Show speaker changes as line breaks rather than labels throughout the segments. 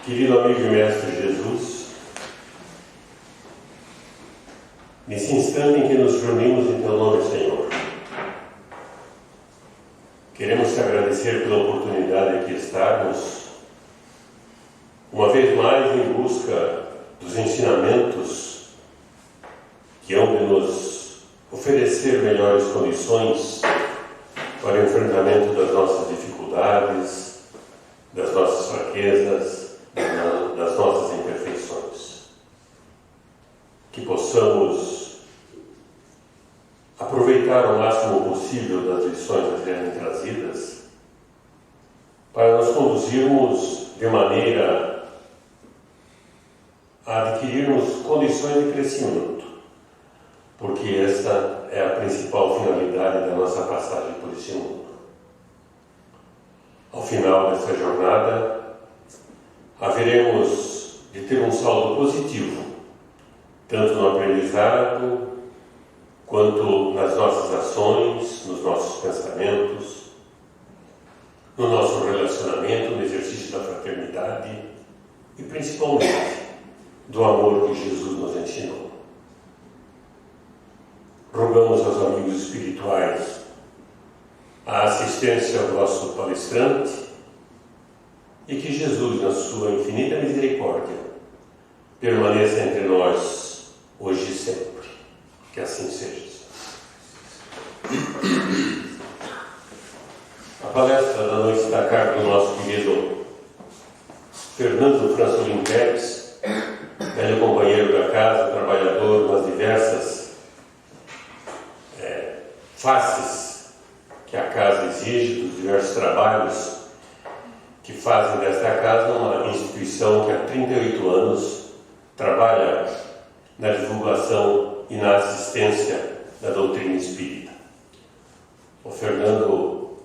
Querido amigo e mestre Jesus, nesse instante em que nos reunimos em Teu nome, Senhor, queremos te agradecer pela oportunidade de aqui estarmos, uma vez mais em busca dos ensinamentos que hão de nos oferecer melhores condições para o enfrentamento das nossas dificuldades, das nossas fraquezas, das nossas imperfeições. Que possamos aproveitar o máximo possível das lições a serem trazidas para nos conduzirmos de maneira a adquirirmos condições de crescimento, porque esta é a principal finalidade da nossa passagem por esse mundo. Ao final desta jornada, haveremos de ter um saldo positivo, tanto no aprendizado, quanto nas nossas ações, nos nossos pensamentos, no nosso relacionamento, no exercício da fraternidade e, principalmente, do amor que Jesus nos ensinou. Rogamos aos amigos espirituais a assistência ao nosso palestrante e que Jesus, na sua infinita misericórdia, permaneça entre nós hoje e sempre. Que assim seja. A palestra da noite está a cargo do nosso querido Fernando Françolim Pérez, velho companheiro da casa, trabalhador nas diversas faces que a casa exige, dos diversos trabalhos que fazem desta casa uma instituição que há 38 anos trabalha na divulgação e na assistência da doutrina espírita. O Fernando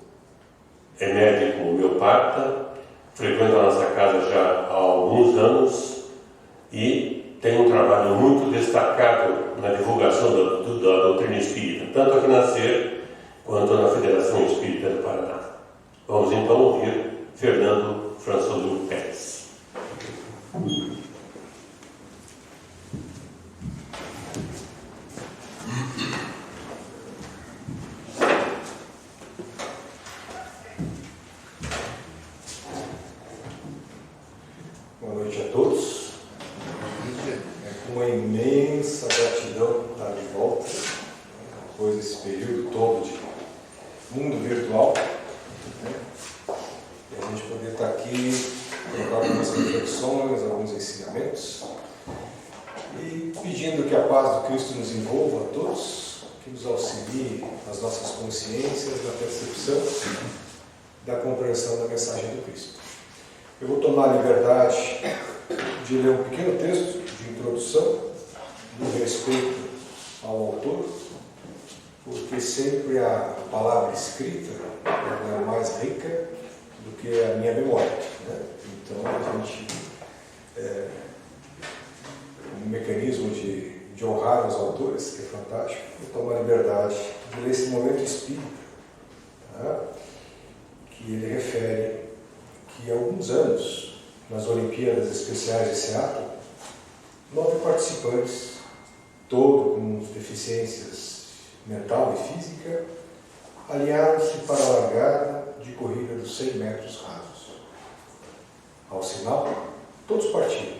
é médico homeopata, frequenta a nossa casa já há alguns anos e tem um trabalho muito destacado na divulgação da doutrina espírita, tanto aqui na SER quanto na Federação Espírita do Paraná. Vamos então ouvir Fernando Françolim Pérez.
Boa noite a todos. É com uma imensa gratidão estar de volta, depois desse período todo de mundo virtual, e a gente poder estar aqui, colocar algumas reflexões, alguns ensinamentos, e pedindo que a paz do Cristo nos envolva a todos, que nos auxilie nas nossas consciências, na percepção da compreensão da mensagem do Cristo. Eu vou tomar a liberdade de ler um pequeno texto de introdução, do respeito ao autor, porque sempre a palavra escrita é mais rica do que a minha memória, né? Então a gente, um mecanismo de honrar os autores, que é fantástico, eu tomo a liberdade de ler esse momento espírita, tá? Que ele refere que há alguns anos, nas Olimpíadas Especiais de Seattle, 9 participantes, todos com deficiências mental e física, alinharam-se para a largada de corrida dos 100 metros rasos. Ao sinal, todos partiram,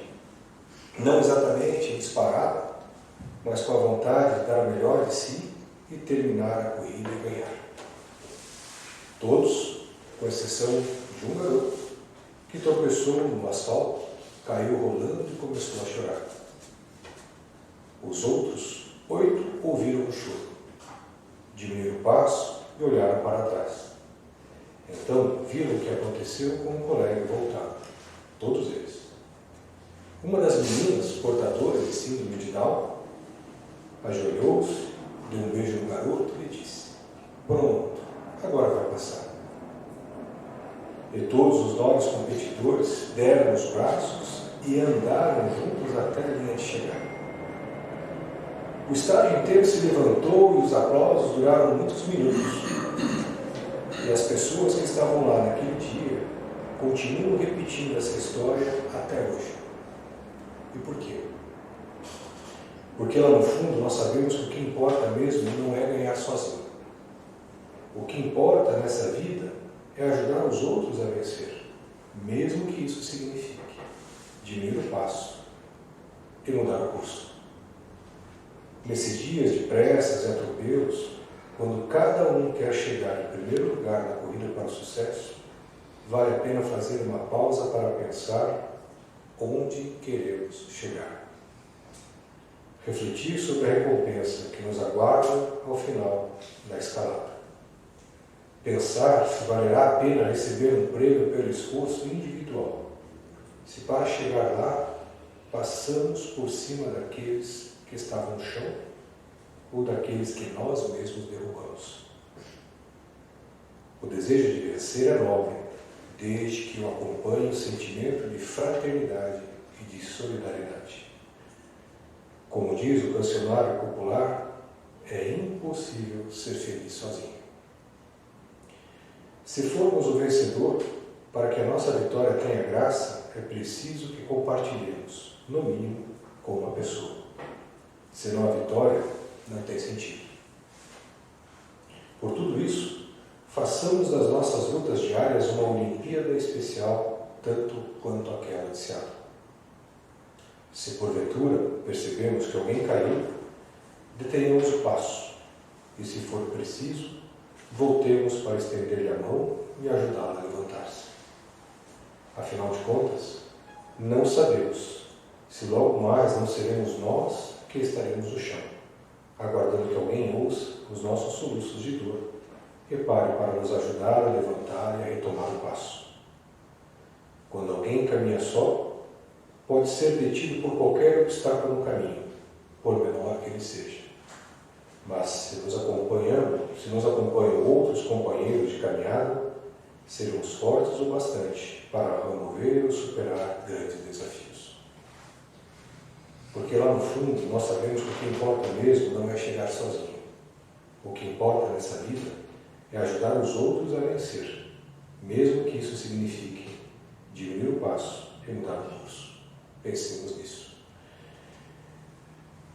não exatamente em disparada, mas com a vontade de dar o melhor de si e terminar a corrida e ganhar. Todos, com exceção de um garoto, que tropeçou no asfalto, caiu rolando e começou a chorar. Os outros 8 ouviram o choro, diminuíram o passo e olharam para trás. Então viram o que aconteceu com um colega e voltaram, todos eles. Uma das meninas portadoras de síndrome de Down ajoelhou-se, deu um beijo no garoto e disse: "Pronto, agora vai passar." E todos os 9 competidores deram os braços e andaram juntos até a linha de chegada. O estádio inteiro se levantou e os aplausos duraram muitos minutos. E as pessoas que estavam lá naquele dia continuam repetindo essa história até hoje. E por quê? Porque lá no fundo nós sabemos que o que importa mesmo não é ganhar sozinho. O que importa nessa vida é ajudar os outros a vencer, mesmo que isso signifique diminuir o passo e mudar o curso. Nesses dias de pressas e atropelos, quando cada um quer chegar em primeiro lugar na corrida para o sucesso, vale a pena fazer uma pausa para pensar onde queremos chegar. Refletir sobre a recompensa que nos aguarda ao final da escalada. Pensar se valerá a pena receber um prêmio pelo esforço individual, se para chegar lá passamos por cima daqueles que estavam no chão ou daqueles que nós mesmos derrubamos. O desejo de vencer é nobre, desde que o acompanhe o sentimento de fraternidade e de solidariedade. Como diz o cancionário popular, é impossível ser feliz sozinho. Se formos o vencedor, para que a nossa vitória tenha graça, é preciso que compartilhemos, no mínimo, com uma pessoa. Senão a vitória não tem sentido. Por tudo isso, façamos das nossas lutas diárias uma Olimpíada especial, tanto quanto aquela de Seattle. Se porventura percebemos que alguém caiu, detenhamos o passo e, se for preciso, voltemos para estender-lhe a mão e ajudá-lo a levantar-se. Afinal de contas, não sabemos se logo mais não seremos nós que estaremos no chão, aguardando que alguém ouça os nossos soluços de dor e pare para nos ajudar a levantar e a retomar o passo. Quando alguém caminha só, pode ser detido por qualquer obstáculo no caminho, por menor que ele seja. Mas se nos acompanham outros companheiros de caminhada, seremos fortes o bastante para remover ou superar grandes desafios. Porque lá no fundo nós sabemos que o que importa mesmo não é chegar sozinho. O que importa nessa vida é ajudar os outros a vencer, mesmo que isso signifique diminuir o passo e mudar o curso. Pensemos nisso.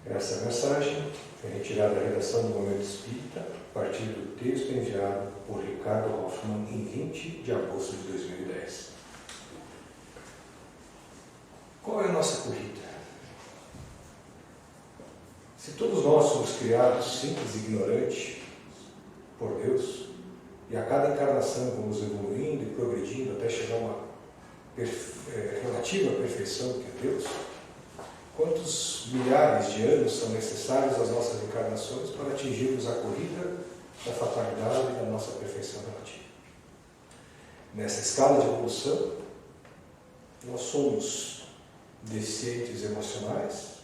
Essa mensagem é retirada da redação do Momento Espírita, a partir do texto enviado por Ricardo Hoffman em 20 de agosto de 2010. Qual é a nossa corrida? Se todos nós somos criados simples e ignorantes por Deus, e a cada encarnação vamos evoluindo e progredindo até chegar a uma relativa perfeição que é Deus, quantos milhares de anos são necessários às nossas encarnações para atingirmos a corrida da fatalidade e da nossa perfeição relativa? Nessa escala de evolução, nós somos deficientes emocionais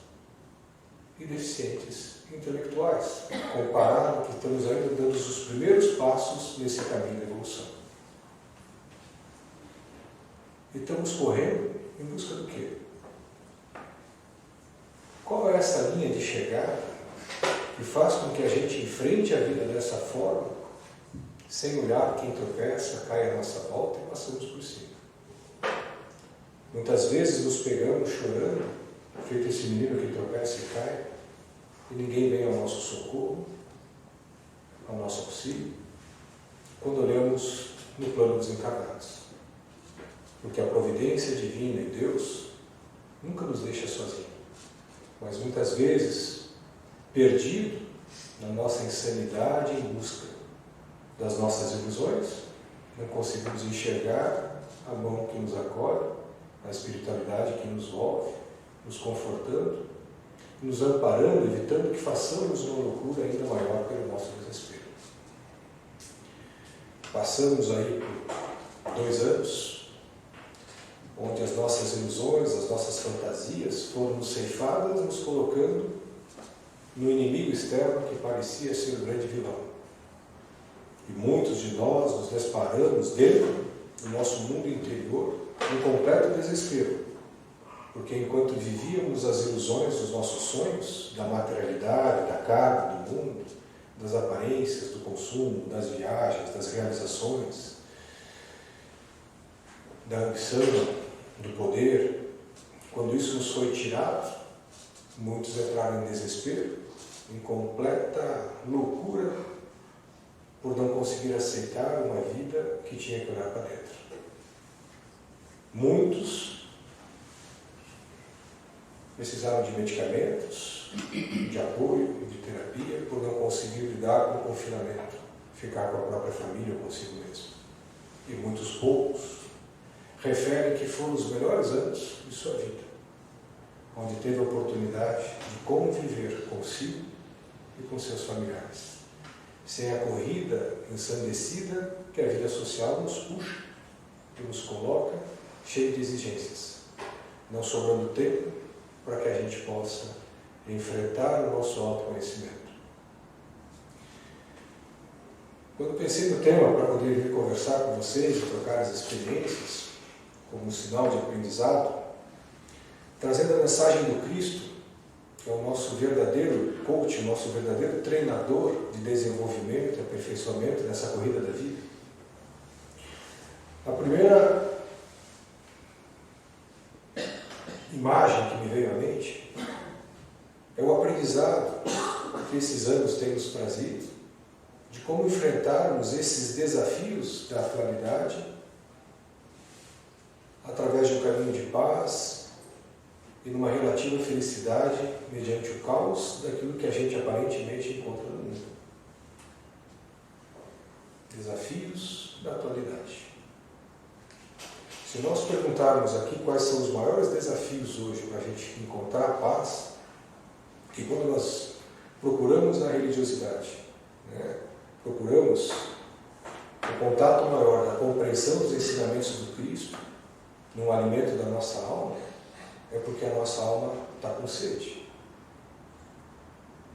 e deficientes intelectuais, comparado que estamos ainda dando os primeiros passos nesse caminho da evolução. E estamos correndo em busca do quê? Qual é essa linha de chegada que faz com que a gente enfrente a vida dessa forma, sem olhar quem tropeça, cai à nossa volta e passamos por cima? Muitas vezes nos pegamos chorando, feito esse menino que tropeça e cai, e ninguém vem ao nosso socorro, ao nosso auxílio, quando olhamos no plano dos encarnados. Porque a providência divina e Deus nunca nos deixa sozinhos, mas muitas vezes perdido na nossa insanidade em busca das nossas ilusões, não conseguimos enxergar a mão que nos acolhe, a espiritualidade que nos envolve, nos confortando, nos amparando, evitando que façamos uma loucura ainda maior pelo nosso desespero. Passamos aí por 2 anos onde as nossas ilusões, as nossas fantasias foram ceifadas, nos colocando no inimigo externo que parecia ser o grande vilão. E muitos de nós nos disparamos dentro do nosso mundo interior em completo desespero, porque enquanto vivíamos as ilusões dos nossos sonhos, da materialidade, da carne, do mundo, das aparências, do consumo, das viagens, das realizações, da ambição, do poder, quando isso nos foi tirado, muitos entraram em desespero, em completa loucura, por não conseguir aceitar uma vida que tinha que olhar para dentro. Muitos precisaram de medicamentos, de apoio, de terapia, por não conseguir lidar com o confinamento, ficar com a própria família ou consigo mesmo. E muitos poucos referem que foram os melhores anos de sua vida, onde teve a oportunidade de conviver consigo e com seus familiares, sem a corrida ensandecida que a vida social nos puxa e nos coloca cheio de exigências, não sobrando tempo para que a gente possa enfrentar o nosso autoconhecimento. Quando pensei no tema para poder vir conversar com vocês e trocar as experiências como um sinal de aprendizado, trazendo a mensagem do Cristo, que é o nosso verdadeiro coach, o nosso verdadeiro treinador de desenvolvimento e aperfeiçoamento nessa corrida da vida, a primeira imagem que me veio à mente é o aprendizado que esses anos têm nos trazido de como enfrentarmos esses desafios da atualidade através de um caminho de paz e numa relativa felicidade mediante o caos daquilo que a gente aparentemente encontra no mundo. Desafios da atualidade. Se nós perguntarmos aqui quais são os maiores desafios hoje para a gente encontrar a paz, que quando nós procuramos a religiosidade, procuramos o contato maior da compreensão dos ensinamentos do Cristo no alimento da nossa alma, é porque a nossa alma está com sede.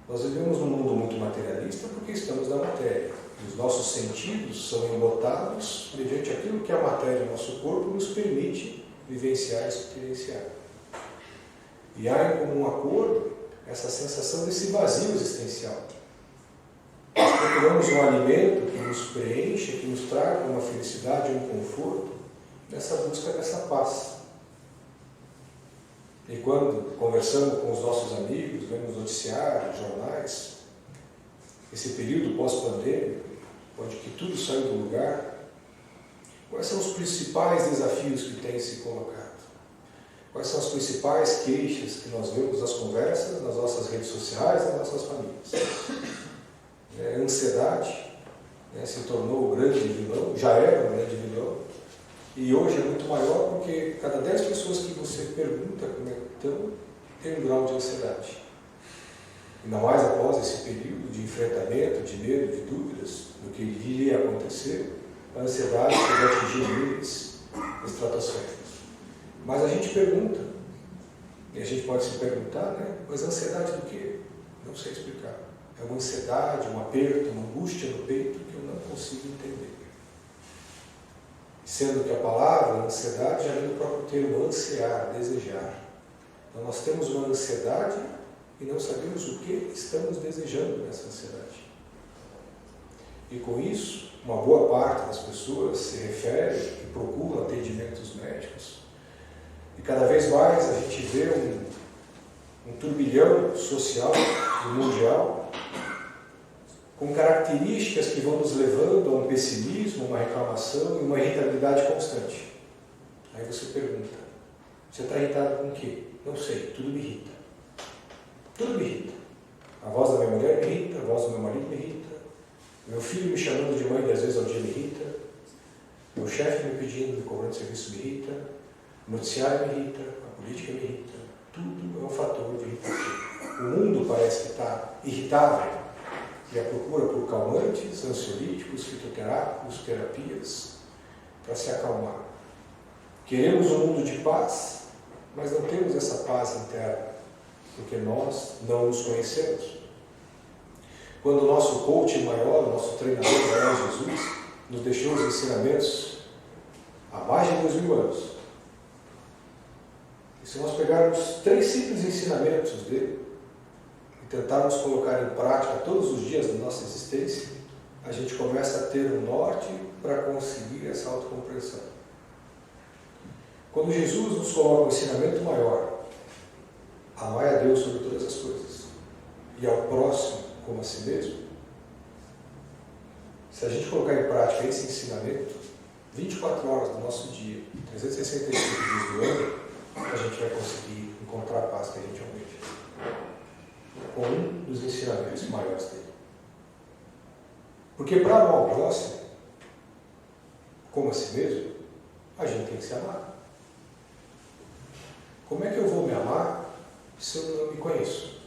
Nós vivemos num mundo muito materialista porque estamos na matéria. Os nossos sentidos são embotados mediante aquilo que a matéria do nosso corpo nos permite vivenciar e experienciar. E há em comum acordo essa sensação desse vazio existencial. Nós procuramos um alimento que nos preencha, que nos traga uma felicidade e um conforto nessa busca dessa paz. E quando conversamos com os nossos amigos, vemos noticiários, jornais, esse período pós-pandêmico, onde que tudo saiu do lugar, quais são os principais desafios que têm se colocado? Quais são as principais queixas que nós vemos nas conversas, nas nossas redes sociais, nas nossas famílias? A ansiedade se tornou o grande vilão, já era um grande vilão, e hoje é muito maior porque cada 10 pessoas que você pergunta como é que estão, tem um grau de ansiedade. Ainda mais após esse período de enfrentamento, de medo, de dúvidas do que iria acontecer, a ansiedade pode atingir níveis estratosféricos. Mas a gente pergunta, e a gente pode se perguntar, mas ansiedade do quê? Não sei explicar. É uma ansiedade, um aperto, uma angústia no peito que eu não consigo entender. Sendo que a palavra ansiedade já vem do próprio termo ansiar, desejar. Então nós temos uma ansiedade e não sabemos o que estamos desejando nessa ansiedade. E com isso, uma boa parte das pessoas se refere e procura atendimentos médicos. E cada vez mais a gente vê um turbilhão social e mundial com características que vão nos levando a um pessimismo, uma reclamação e uma irritabilidade constante. Aí você pergunta, você está irritado com o quê? Não sei, tudo me irrita. Tudo me irrita. A voz da minha mulher me irrita, a voz do meu marido me irrita, meu filho me chamando de mãe 10 vezes ao dia me irrita, meu chefe me pedindo, me cobrando serviço me irrita, o noticiário me irrita, a política me irrita. Tudo é um fator de irritação. O mundo parece que está irritável e a procura por calmantes, ansiolíticos, fitoterápicos, terapias para se acalmar. Queremos um mundo de paz, mas não temos essa paz interna, porque nós não nos conhecemos. Quando o nosso coach maior, o nosso treinador maior, Jesus, nos deixou os ensinamentos há mais de 2000 anos, e se nós pegarmos 3 simples ensinamentos dele e tentarmos colocar em prática todos os dias da nossa existência, a gente começa a ter um norte para conseguir essa autocompreensão. Quando Jesus nos coloca um ensinamento maior, amai a Deus sobre todas as coisas e ao próximo como a si mesmo, se a gente colocar em prática esse ensinamento, 24 horas do nosso dia, 365 dias do ano, a gente vai conseguir encontrar a paz que a gente almeja. Com um dos ensinamentos maiores dele. Porque para amar o próximo, como a si mesmo, a gente tem que se amar. Como é que eu vou me amar se eu não me conheço?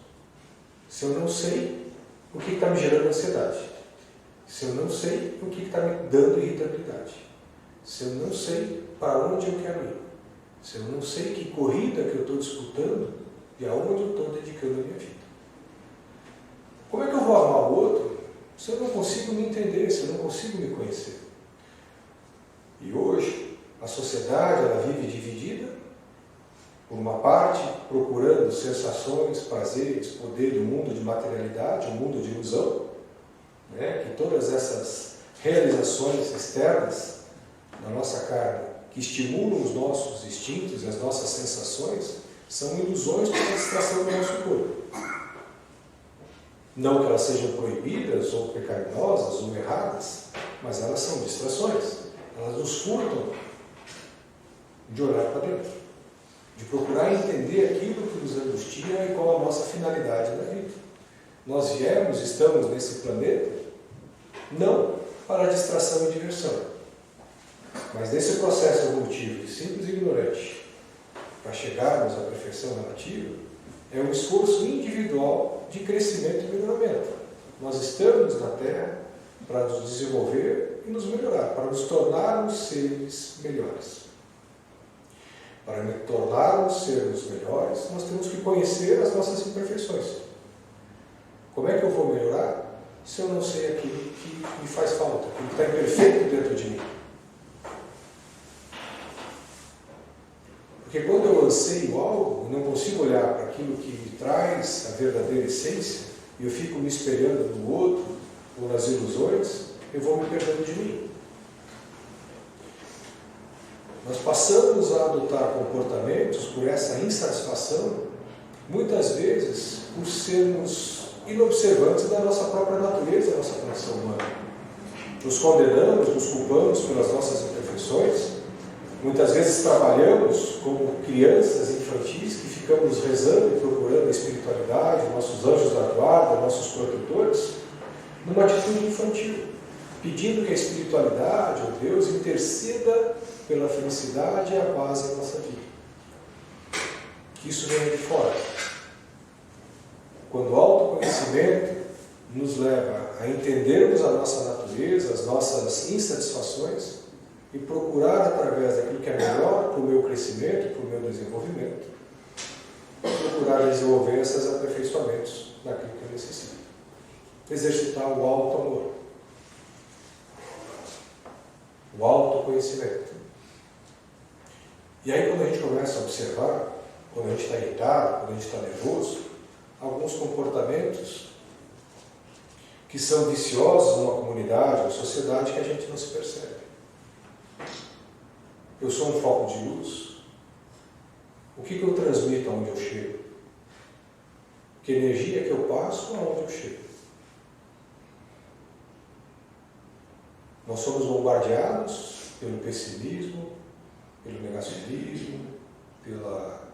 Se eu não sei o que está me gerando ansiedade? Se eu não sei o que está me dando irritabilidade? Se eu não sei para onde eu quero ir? Se eu não sei que corrida que eu estou disputando e aonde eu estou dedicando a minha vida? Como é que eu vou amar o outro se eu não consigo me entender, se eu não consigo me conhecer? E hoje, a sociedade ela vive dividida, por uma parte, procurando sensações, prazeres, poder do mundo de materialidade, um mundo de ilusão, né? Que todas essas realizações externas da nossa carne, que estimulam os nossos instintos e as nossas sensações, são ilusões para a distração do nosso corpo. Não que elas sejam proibidas, ou pecaminosas, ou erradas, mas elas são distrações. Elas nos furtam de olhar para dentro, de procurar entender aquilo que nos angustia e qual a nossa finalidade na vida. Nós estamos nesse planeta, não para distração e diversão, mas nesse processo evolutivo de simples e ignorante, para chegarmos à perfeição relativa, é um esforço individual de crescimento e melhoramento. Nós estamos na Terra para nos desenvolver e nos melhorar, para nos tornarmos seres melhores. Para nos tornarmos seres melhores, nós temos que conhecer as nossas imperfeições. Como é que eu vou melhorar se eu não sei aquilo que me faz falta, aquilo que está imperfeito dentro de mim? Porque quando eu anseio algo, não consigo olhar para aquilo que me traz a verdadeira essência, e eu fico me espelhando no outro, ou nas ilusões, eu vou me perdendo de mim. Nós passamos a adotar comportamentos por essa insatisfação, muitas vezes por sermos inobservantes da nossa própria natureza, da nossa condição humana. Nos condenamos, nos culpamos pelas nossas imperfeições. Muitas vezes trabalhamos como crianças infantis que ficamos rezando e procurando a espiritualidade, nossos anjos da guarda, nossos protetores, numa atitude infantil, pedindo que a espiritualidade, ou Deus, interceda pela felicidade e a paz em nossa vida. Que isso venha de fora. Quando o autoconhecimento nos leva a entendermos a nossa natureza, as nossas insatisfações, e procurar, através daquilo que é melhor para o meu crescimento, para o meu desenvolvimento, procurar desenvolver esses aperfeiçoamentos naquilo que eu necessito. Exercitar o auto-amor, o autoconhecimento. E aí, quando a gente começa a observar, quando a gente está irritado, quando a gente está nervoso, alguns comportamentos que são viciosos numa comunidade, numa sociedade, que a gente não se percebe. Eu sou um foco de luz. O que eu transmito aonde eu chego? Que energia que eu passo aonde eu chego? Nós somos bombardeados pelo pessimismo, pelo negacionismo, pela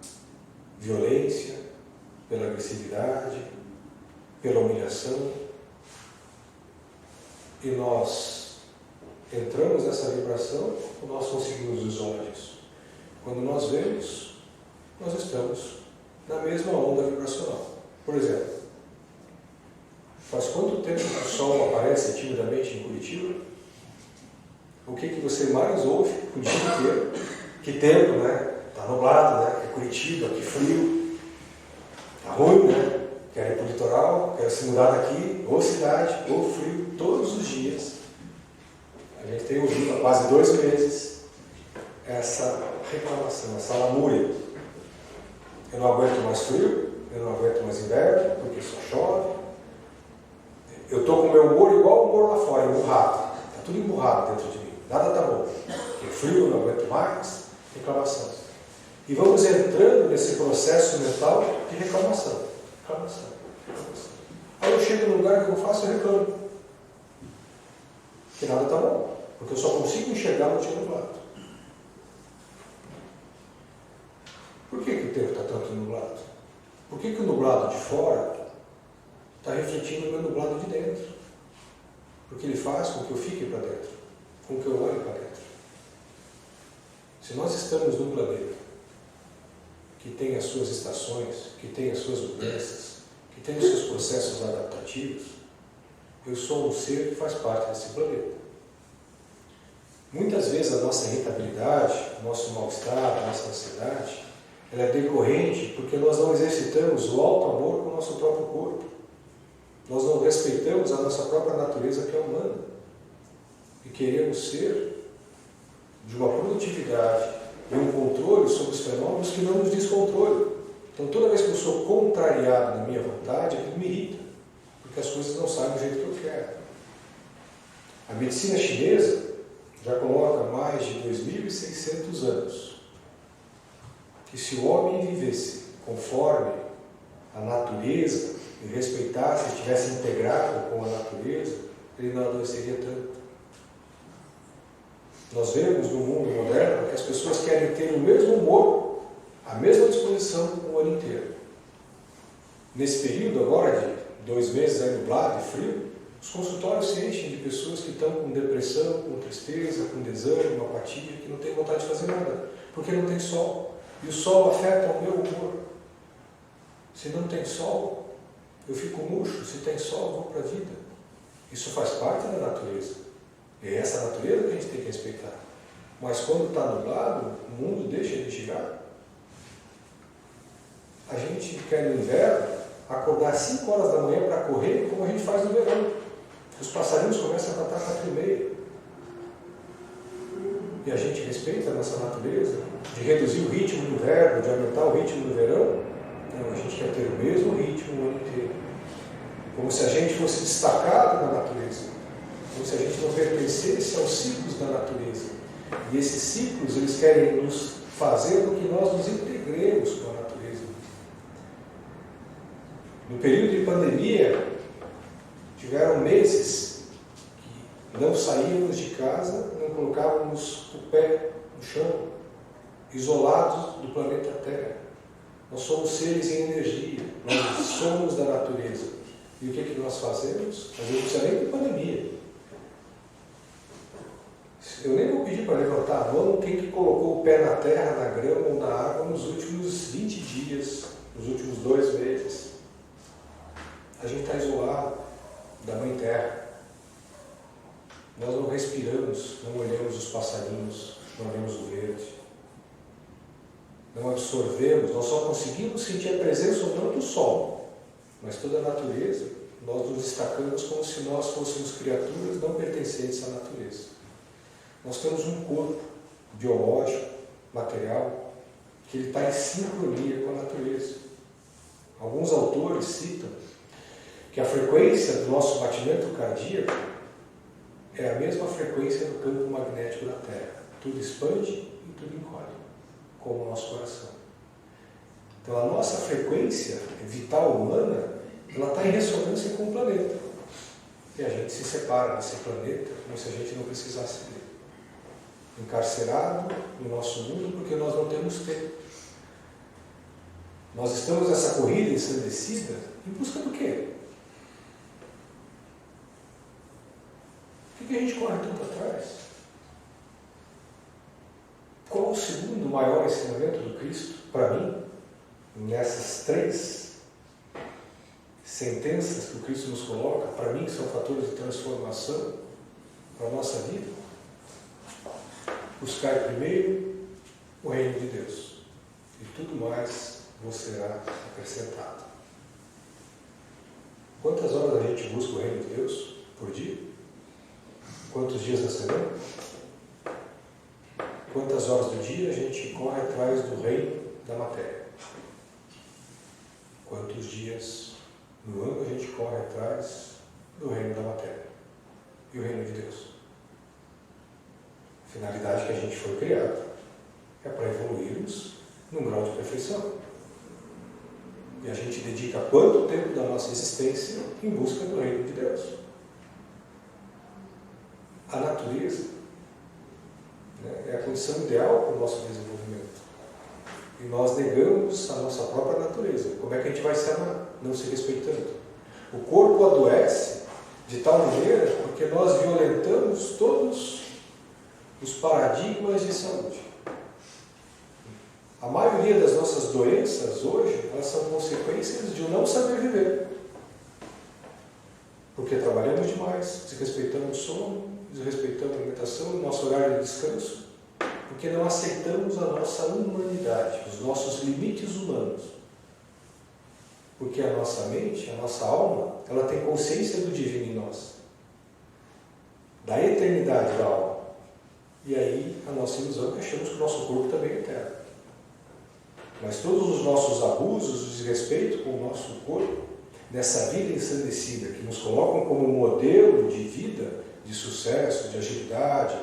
violência, pela agressividade, pela humilhação. E nós entramos nessa vibração, nós conseguimos isolar disso. Quando nós vemos, nós estamos na mesma onda vibracional. Por exemplo, faz quanto tempo que o sol aparece timidamente em Curitiba? O que você mais ouve o dia inteiro? Que tempo, né? Está nublado, né? É Curitiba, que frio. Está ruim, né? Quero ir para o litoral, quero se mudar daqui, ou cidade, ou frio, todos os dias. A gente tem ouvido há quase 2 meses essa reclamação, essa lamúria. Eu não aguento mais frio, eu não aguento mais inverno, porque só chove. Eu estou com o meu humor igual o humor lá fora, emburrado. Está tudo emburrado dentro de mim. Nada está bom. Porque frio, eu não aguento mais. Reclamação. E vamos entrando nesse processo mental de reclamação. Aí eu chego no lugar que eu faço e reclamo. Que nada está bom. Porque eu só consigo enxergar o dia nublado. Por que o tempo está tanto nublado? Por que o nublado de fora está refletindo no meu nublado de dentro? Porque ele faz com que eu fique para dentro, com que eu olhe para dentro. Se nós estamos num planeta que tem as suas estações, que tem as suas mudanças, que tem os seus processos adaptativos, eu sou um ser que faz parte desse planeta. Muitas vezes a nossa irritabilidade, o nosso mal-estar, a nossa ansiedade, ela é decorrente porque nós não exercitamos o alto amor com o nosso próprio corpo. Nós não respeitamos a nossa própria natureza que é humana. E queremos ser de uma produtividade e um controle sobre os fenômenos que não nos diz controle. Então toda vez que eu sou contrariado na minha vontade, aquilo me irrita, porque as coisas não saem do jeito que eu quero. A medicina chinesa já coloca mais de 2.600 anos que se o homem vivesse conforme a natureza e respeitasse, estivesse integrado com a natureza, ele não adoeceria tanto. Nós vemos no mundo moderno que as pessoas querem ter o mesmo humor, a mesma disposição o ano inteiro. Nesse período agora de 2 meses nublado e frio, os consultórios se enchem de pessoas que estão com depressão, com tristeza, com desânimo, apatia, que não têm vontade de fazer nada, porque não tem sol. E o sol afeta o meu humor. Se não tem sol, eu fico murcho. Se tem sol, eu vou para a vida. Isso faz parte da natureza. E é essa natureza que a gente tem que respeitar. Mas quando está nublado, o mundo deixa de girar. A gente quer no inverno acordar às 5 horas da manhã para correr, como a gente faz no verão. Os passarinhos começam a cantar às 4h30. E a gente respeita a nossa natureza, de reduzir o ritmo no inverno, de aumentar o ritmo no verão. Não, a gente quer ter o mesmo ritmo o ano inteiro. Como se a gente fosse destacado na natureza. Como se a gente não pertencesse aos ciclos da natureza. E esses ciclos, eles querem nos fazer com que nós nos integremos com a natureza. No período de pandemia, tiveram meses que não saíamos de casa, não colocávamos o pé no chão, isolados do planeta Terra. Nós somos seres em energia, nós somos da natureza. E o que nós fazemos? A gente não precisa nem de pandemia. Eu nem vou pedir para levantar a mão quem que colocou o pé na terra, na grama ou na água nos últimos 20 dias, nos últimos 2 meses. A gente está isolado da Mãe Terra. Nós não respiramos, não olhamos os passarinhos, não vemos o verde. Não absorvemos, nós só conseguimos sentir a presença ou não do sol. Mas toda a natureza, nós nos destacamos como se nós fôssemos criaturas não pertencentes à natureza. Nós temos um corpo biológico, material, que ele está em sincronia com a natureza. Alguns autores citam que a frequência do nosso batimento cardíaco é a mesma frequência do campo magnético da Terra. Tudo expande e tudo encolhe, como o nosso coração. Então a nossa frequência vital humana, ela está em ressonância com o planeta. E a gente se separa desse planeta como se a gente não precisasse dele. Encarcerado no nosso mundo porque nós não temos tempo. Nós estamos nessa corrida ensandecida em busca do quê? O que a gente corre tanto atrás? Qual o segundo maior ensinamento do Cristo para mim, nessas 3 sentenças que o Cristo nos coloca, para mim que são fatores de transformação para a nossa vida? Buscai primeiro o reino de Deus, e tudo mais vos será acrescentado. Quantas horas a gente busca o reino de Deus por dia? Quantos dias na semana? Quantas horas do dia a gente corre atrás do reino da matéria? Quantos dias no ano a gente corre atrás do reino da matéria? E o reino de Deus? A finalidade que a gente foi criado é para evoluirmos num grau de perfeição. E a gente dedica quanto tempo da nossa existência em busca do reino de Deus? A natureza, né, é a condição ideal para o nosso desenvolvimento. E nós negamos a nossa própria natureza. Como é que a gente vai se amar? Não se respeitando. O corpo adoece de tal maneira porque nós violentamos todos os paradigmas de saúde. A maioria das nossas doenças hoje, elas são consequências de um não saber viver. Porque trabalhamos demais, desrespeitamos o sono, desrespeitamos a alimentação, o nosso horário de descanso, porque não aceitamos a nossa humanidade, os nossos limites humanos. Porque a nossa mente, a nossa alma, ela tem consciência do divino em nós, da eternidade da alma. E aí a nossa ilusão é que achamos que o nosso corpo também é eterno. Mas todos os nossos abusos, o desrespeito com o nosso corpo, nessa vida ensandecida, que nos colocam como modelo de vida, de sucesso, de agilidade.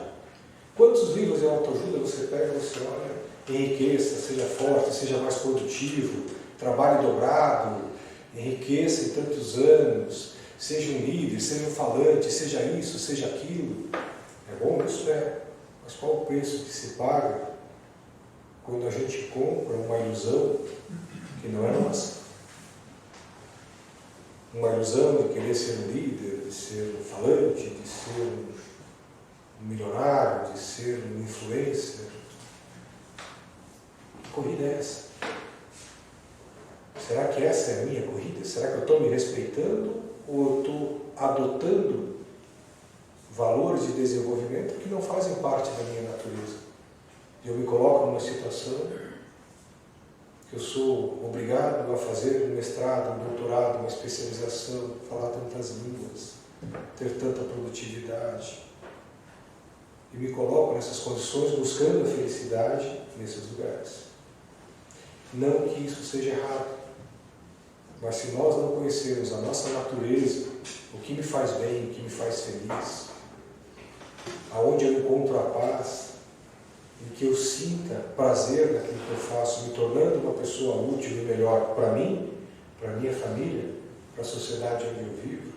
Quantos livros de autoajuda você pega e você olha? Enriqueça, seja forte, seja mais produtivo, trabalhe dobrado, enriqueça em tantos anos, seja um líder, seja um falante, seja isso, seja aquilo. É bom isso? É. Mas qual o preço que se paga quando a gente compra uma ilusão que não é nossa? Uma ilusão de querer ser um líder, de ser um falante, de ser um milionário, de ser um influencer. Que corrida é essa? Será que essa é a minha corrida? Será que eu estou me respeitando ou eu estou adotando valores de desenvolvimento que não fazem parte da minha natureza? E eu me coloco numa situação que eu sou obrigado a fazer um mestrado, um doutorado, uma especialização, falar tantas línguas, ter tanta produtividade. E me coloco nessas condições buscando a felicidade nesses lugares. Não que isso seja errado, mas se nós não conhecermos a nossa natureza, o que me faz bem, o que me faz feliz, aonde eu encontro a paz, em que eu sinta prazer naquilo que eu faço, me tornando uma pessoa útil e melhor para mim, para minha família, para a sociedade onde eu vivo,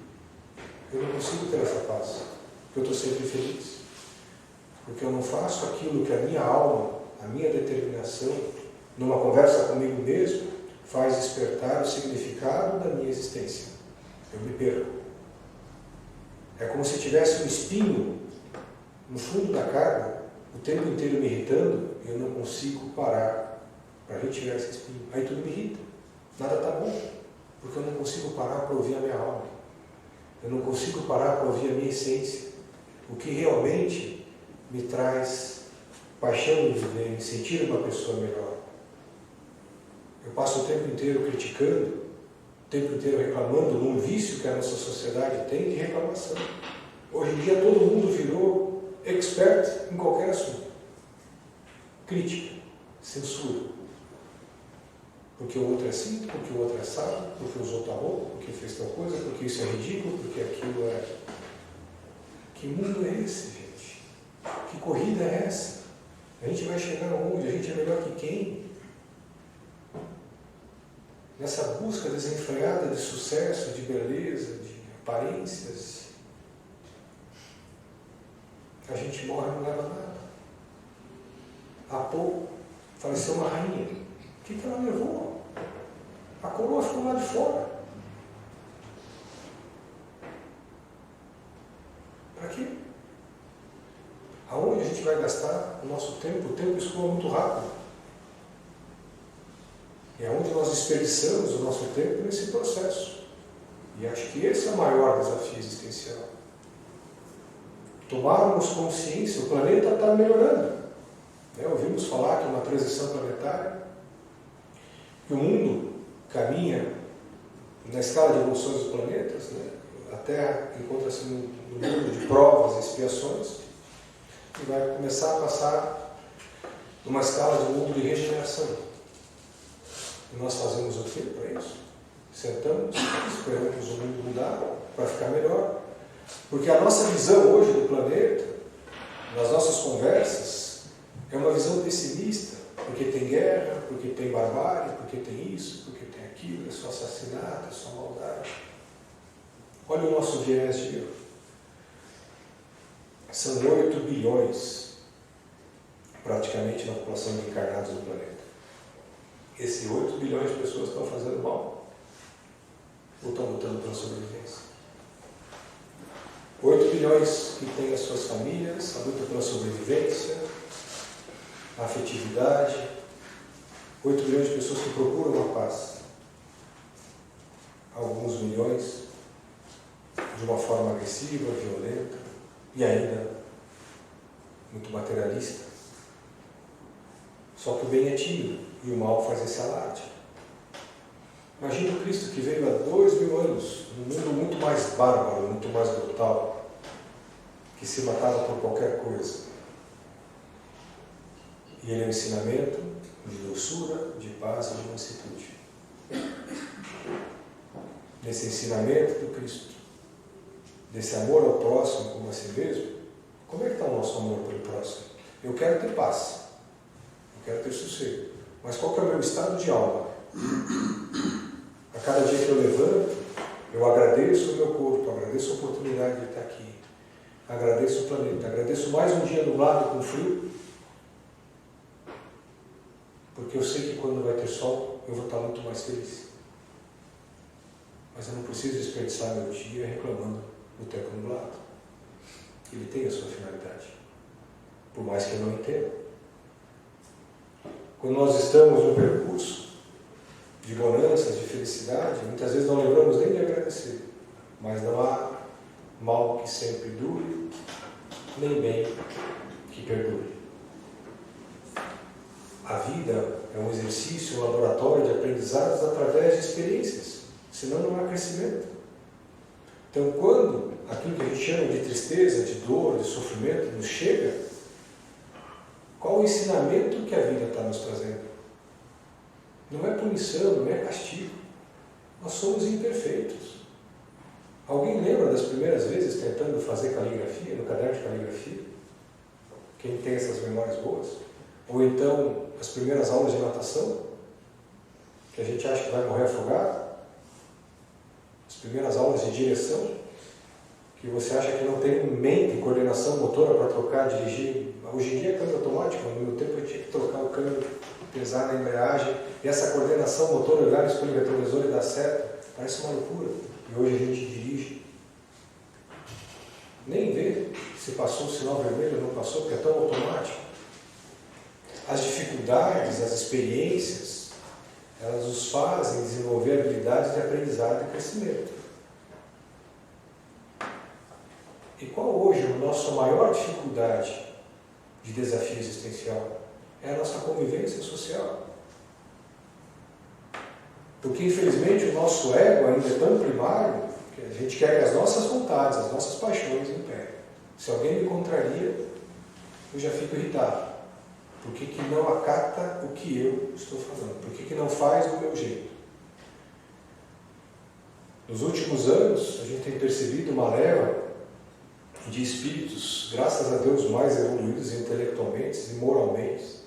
eu não consigo ter essa paz, porque eu estou sempre feliz. Porque eu não faço aquilo que a minha alma, a minha determinação, numa conversa comigo mesmo, faz despertar o significado da minha existência. Eu me perco. É como se tivesse um espinho no fundo da carne, o tempo inteiro me irritando, e eu não consigo parar para retirar esse espinho. Aí tudo me irrita. Nada está bom, porque eu não consigo parar para ouvir a minha alma. Eu não consigo parar para ouvir a minha essência. O que realmente me traz paixão em viver, me sentir uma pessoa melhor. Eu passo o tempo inteiro criticando, o tempo inteiro reclamando num vício que a nossa sociedade tem de reclamação. Hoje em dia todo mundo virou expert em qualquer assunto. Crítica, censura. Porque o outro é assim, porque o outro é assado, porque usou tal roupa, porque fez tal coisa, porque isso é ridículo, porque aquilo é... Que mundo é esse, gente? Que corrida é essa? A gente vai chegar onde? A gente é melhor que quem? Nessa busca desenfreada de sucesso, de beleza, de aparências, a gente morre e não leva nada. Há pouco faleceu uma rainha. O que ela levou? A coroa ficou lá de fora. Para quê? Aonde a gente vai gastar o nosso tempo? O tempo escoa muito rápido. E é onde nós desperdiçamos o nosso tempo nesse processo. E acho que esse é o maior desafio existencial. Tomarmos consciência, o planeta está melhorando. Ouvimos falar que uma transição planetária, que o mundo caminha na escala de evoluções dos planetas, a Terra encontra-se no mundo de provas e expiações, e vai começar a passar numa escala de mundo de regeneração. E nós fazemos o que para isso? Sentamos, esperamos o mundo mudar para ficar melhor. Porque a nossa visão hoje do planeta, nas nossas conversas, é uma visão pessimista, porque tem guerra, porque tem barbárie, porque tem isso, porque tem aquilo, é só assassinato, é só maldade. Olha o nosso viés de erro. São 8 bilhões, praticamente, na população de encarnados do planeta. Esses 8 bilhões de pessoas estão fazendo mal ou estão lutando pela sobrevivência? 8 bilhões que têm as suas famílias, a luta pela sobrevivência, a afetividade. 8 bilhões de pessoas que procuram a paz. Alguns milhões de uma forma agressiva, violenta e ainda muito materialista. Só que o bem é tímido e o mal faz esse alarde. Imagina o Cristo que veio há 2000 anos, num mundo muito mais bárbaro, muito mais brutal, que se matava por qualquer coisa. E ele é um ensinamento de doçura, de paz e de mansuetude. Nesse ensinamento do Cristo, desse amor ao próximo como a si mesmo, como é que está o nosso amor pelo próximo? Eu quero ter paz, eu quero ter sossego, mas qual que é o meu estado de alma? A cada dia que eu levanto, eu agradeço o meu corpo, agradeço a oportunidade de estar aqui, agradeço o planeta, agradeço mais um dia nublado com frio, porque eu sei que quando vai ter sol, eu vou estar muito mais feliz. Mas eu não preciso desperdiçar meu dia reclamando do tempo nublado. Ele tem a sua finalidade, por mais que eu não entenda. Quando nós estamos no percurso de bonanças, de felicidade, muitas vezes não lembramos nem de agradecer, mas não há mal que sempre dure, nem bem que perdure. A vida é um exercício, um laboratório de aprendizados através de experiências, senão não há crescimento. Então, quando aquilo que a gente chama de tristeza, de dor, de sofrimento nos chega, qual o ensinamento que a vida está nos trazendo? Não é punição, não é castigo. Nós somos imperfeitos. Alguém lembra das primeiras vezes tentando fazer caligrafia, no caderno de caligrafia? Quem tem essas memórias boas? Ou então, as primeiras aulas de natação, que a gente acha que vai morrer afogado? As primeiras aulas de direção, que você acha que não tem mente, coordenação motora para trocar, dirigir. Hoje em dia é câmbio automático, no meu tempo eu tinha que trocar o câmbio, pesar na embreagem, e essa coordenação motora, olhar no espelho retrovisor e dar seta, parece uma loucura. E hoje a gente dirige. Nem vê se passou o sinal vermelho ou não passou, porque é tão automático. As dificuldades, as experiências, elas nos fazem desenvolver habilidades de aprendizado e crescimento. E qual hoje a nossa maior dificuldade de desafio existencial? É a nossa convivência social. Porque, infelizmente, o nosso ego ainda é tão primário que a gente quer que as nossas vontades, as nossas paixões imperem. Se alguém me contraria, eu já fico irritado. Por que não acata o que eu estou falando? Por que não faz do meu jeito? Nos últimos anos, a gente tem percebido uma leva de espíritos, graças a Deus, mais evoluídos intelectualmente e moralmente,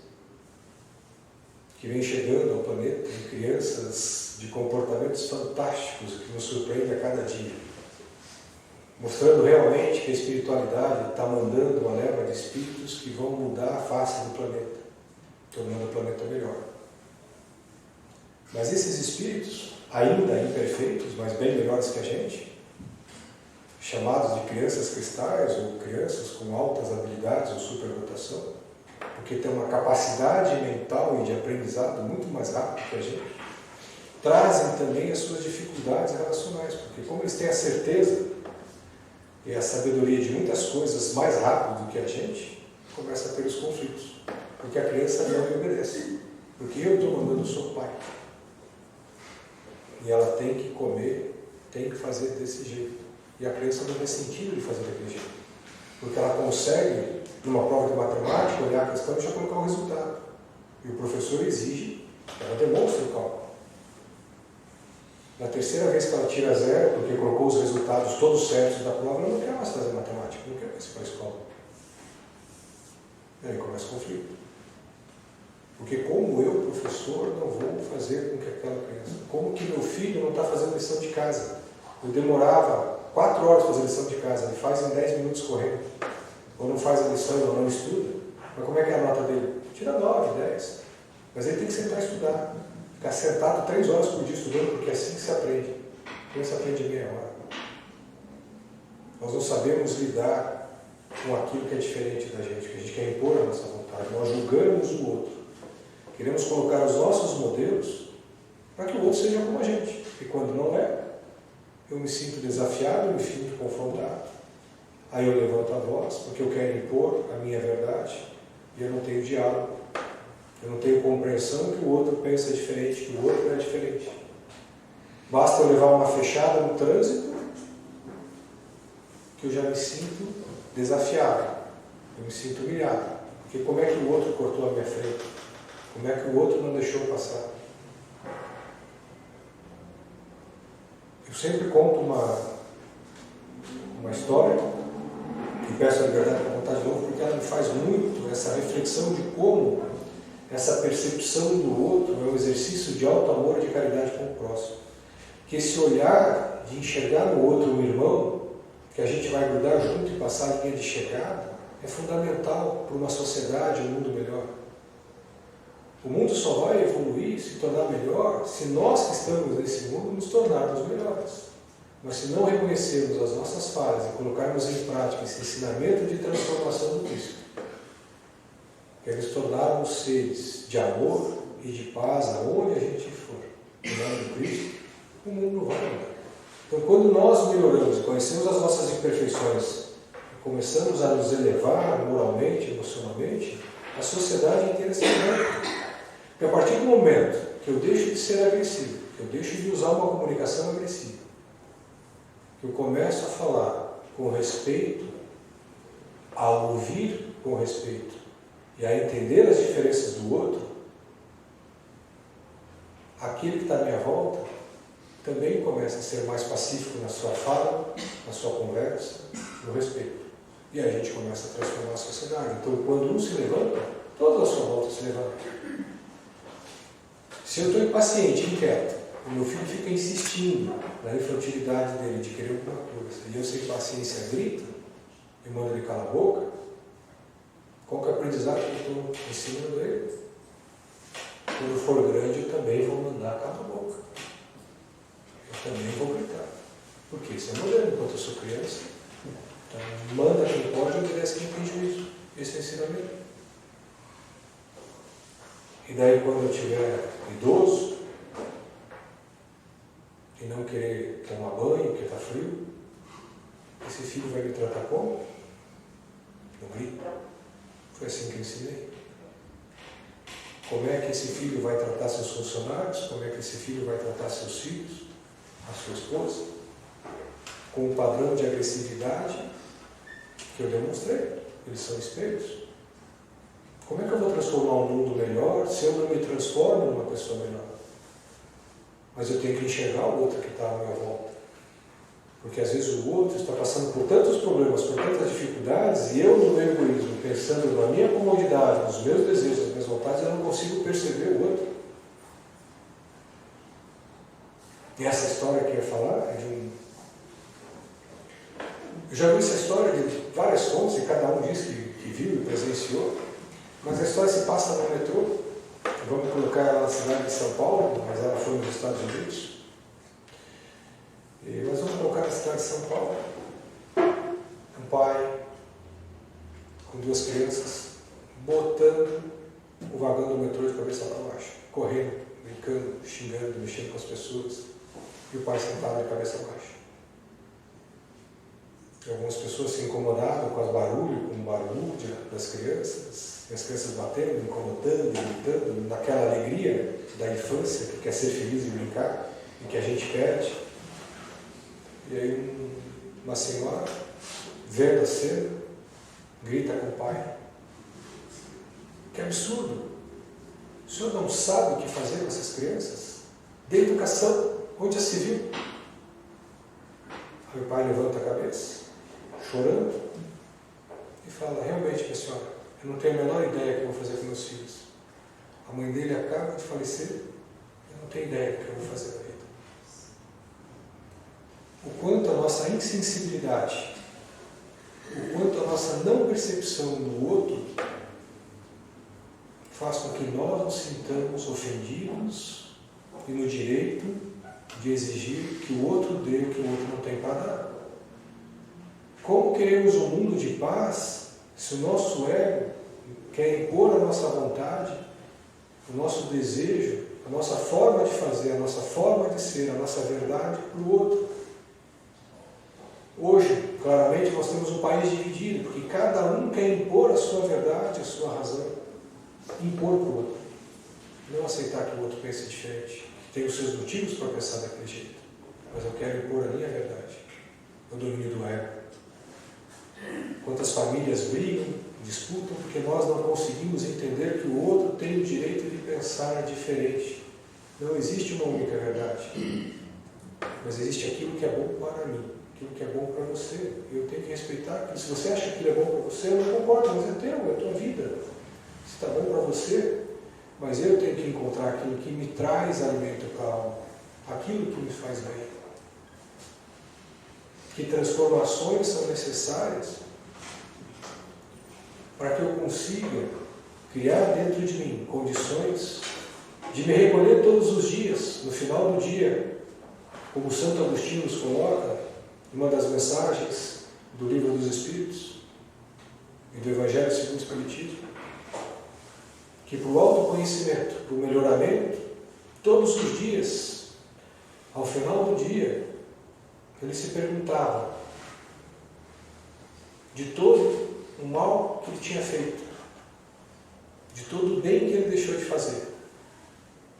que vem chegando ao planeta, em crianças de comportamentos fantásticos que nos surpreendem a cada dia, mostrando realmente que a espiritualidade está mandando uma leva de espíritos que vão mudar a face do planeta, tornando o planeta melhor. Mas esses espíritos, ainda imperfeitos, mas bem melhores que a gente, chamados de crianças cristais ou crianças com altas habilidades ou superdotação, porque tem uma capacidade mental e de aprendizado muito mais rápido que a gente, trazem também as suas dificuldades relacionais, porque como eles têm a certeza e a sabedoria de muitas coisas mais rápido do que a gente, começa a ter os conflitos, porque a criança não me obedece, porque eu estou mandando o seu pai. E ela tem que comer, tem que fazer desse jeito. E a criança não tem sentido de fazer daquele jeito. Porque ela consegue, numa prova de matemática, olhar a questão e já colocar o resultado. E o professor exige que ela demonstre o cálculo. Na terceira vez que ela tira zero, porque colocou os resultados todos certos da prova, ela não quer mais fazer matemática, não quer mais ir para a escola. E aí começa o conflito. Porque como eu, professor, não vou fazer com que aquela criança... Como que meu filho não está fazendo lição de casa? Eu demorava 4 horas para fazer lição de casa, ele faz em 10 minutos correndo. Ou não faz a lição, ou não estuda. Mas como é que é a nota dele? Tira 9, 10. Mas ele tem que sentar e estudar. Ficar sentado 3 horas por dia estudando, porque é assim que se aprende. A criança aprende em meia hora. Nós não sabemos lidar com aquilo que é diferente da gente, que a gente quer impor a nossa vontade. Nós julgamos o outro. Queremos colocar os nossos modelos para que o outro seja como a gente. E quando não é, eu me sinto desafiado, eu me sinto confrontado. Aí eu levanto a voz, porque eu quero impor a minha verdade, e eu não tenho diálogo. Eu não tenho compreensão que o outro pensa diferente, que o outro é diferente. Basta eu levar uma fechada no trânsito, que eu já me sinto desafiado, eu me sinto humilhado. Porque como é que o outro cortou a minha frente? Como é que o outro não deixou eu passar? Eu sempre conto uma história, e peço a liberdade para contar de novo, porque ela me faz muito essa reflexão de como essa percepção do outro é um exercício de alto amor e de caridade com o próximo. Que esse olhar de enxergar no outro um irmão, que a gente vai grudar junto e passar a linha de chegada, é fundamental para uma sociedade, um mundo melhor. O mundo só vai evoluir, se tornar melhor, se nós que estamos nesse mundo nos tornarmos melhores. Mas se não reconhecermos as nossas falhas e colocarmos em prática esse ensinamento de transformação do Cristo, que é nos tornarmos seres de amor e de paz aonde a gente for, no nome do Cristo, o mundo não vai mudar. Então, quando nós melhoramos, conhecemos as nossas imperfeições e começamos a nos elevar moralmente, emocionalmente, a sociedade inteira se eleva. Porque a partir do momento que eu deixo de ser agressivo, que eu deixo de usar uma comunicação agressiva, que eu começo a falar com respeito, a ouvir com respeito e a entender as diferenças do outro, aquele que está à minha volta também começa a ser mais pacífico na sua fala, na sua conversa, no respeito. E a gente começa a transformar a sociedade. Então, quando um se levanta, todos à sua volta se levantam. Se eu estou impaciente, inquieto, o meu filho fica insistindo na infantilidade dele de querer alguma coisa, e eu sem paciência grito e mando ele calar a boca, qual que é o aprendizado que eu estou ensinando ele? Quando eu for grande, eu também vou mandar calar a boca. Eu também vou gritar. Porque isso é modelo enquanto eu sou criança. Então, manda quem pode, obedece quem tem juízo. Esse é o ensinamento. E daí, quando eu tiver idoso e não querer tomar banho porque está frio, esse filho vai me tratar como? No grito. Foi assim que eu ensinei. Como é que esse filho vai tratar seus funcionários? Como é que esse filho vai tratar seus filhos? A sua esposa? Com um padrão de agressividade que eu demonstrei. Eles são espelhos. Como é que eu vou transformar um mundo melhor se eu não me transformo numa pessoa melhor? Mas eu tenho que enxergar o outro que está à minha volta. Porque às vezes o outro está passando por tantos problemas, por tantas dificuldades, e eu, no meu egoísmo, pensando na minha comodidade, nos meus desejos, nas minhas vontades, eu não consigo perceber o outro. E essa história que eu ia falar é de um... Eu já vi essa história de várias fontes, e cada um diz que viu e presenciou, mas a história se passa no metrô. Vamos colocar ela na cidade de São Paulo, mas ela foi nos Estados Unidos. E nós vamos colocar na cidade de São Paulo um pai com 2 crianças botando o vagão do metrô de cabeça para baixo, correndo, brincando, xingando, mexendo com as pessoas, e o pai sentado de cabeça baixa. E algumas pessoas se incomodavam com o barulho das crianças, e as crianças batendo, incomodando, gritando, naquela alegria da infância, que quer ser feliz e brincar, e que a gente perde. E aí uma senhora, vendo a cena, grita com o pai: que absurdo! O senhor não sabe o que fazer com essas crianças? Dê educação, onde já se viu? Aí o pai levanta a cabeça, chorando, e fala: realmente, minha senhora, eu não tenho a menor ideia do que eu vou fazer com meus filhos. A A mãe dele acaba de falecer, eu não tenho ideia do que eu vou fazer na vida. O quanto a nossa insensibilidade, o quanto a nossa não percepção do outro faz com que nós nos sintamos ofendidos e no direito de exigir que o outro dê o que o outro não tem para dar. Como queremos um mundo de paz se o nosso ego quer impor a nossa vontade, o nosso desejo, a nossa forma de fazer, a nossa forma de ser, a nossa verdade para o outro? Hoje, claramente, nós temos um país dividido, porque cada um quer impor a sua verdade, a sua razão, impor para o outro. Não aceitar que o outro pense diferente, que tem os seus motivos para pensar daquele jeito, mas eu quero impor a minha verdade, o domínio do ego. Quantas famílias brigam, disputam, porque nós não conseguimos entender que o outro tem o direito de pensar diferente. Não existe uma única verdade, mas existe aquilo que é bom para mim, aquilo que é bom para você. Eu tenho que respeitar aquilo. Se você acha que aquilo é bom para você, eu não concordo, mas é teu, é a tua vida. Se está bom para você, mas eu tenho que encontrar aquilo que me traz alimento para a alma, aquilo que me faz bem. Que transformações são necessárias para que eu consiga criar dentro de mim condições de me recolher todos os dias, no final do dia, como Santo Agostinho nos coloca, uma das mensagens do Livro dos Espíritos e do Evangelho segundo o Espiritismo, que para o autoconhecimento, para o melhoramento, todos os dias, ao final do dia, ele se perguntava de todo o mal que ele tinha feito, de todo o bem que ele deixou de fazer,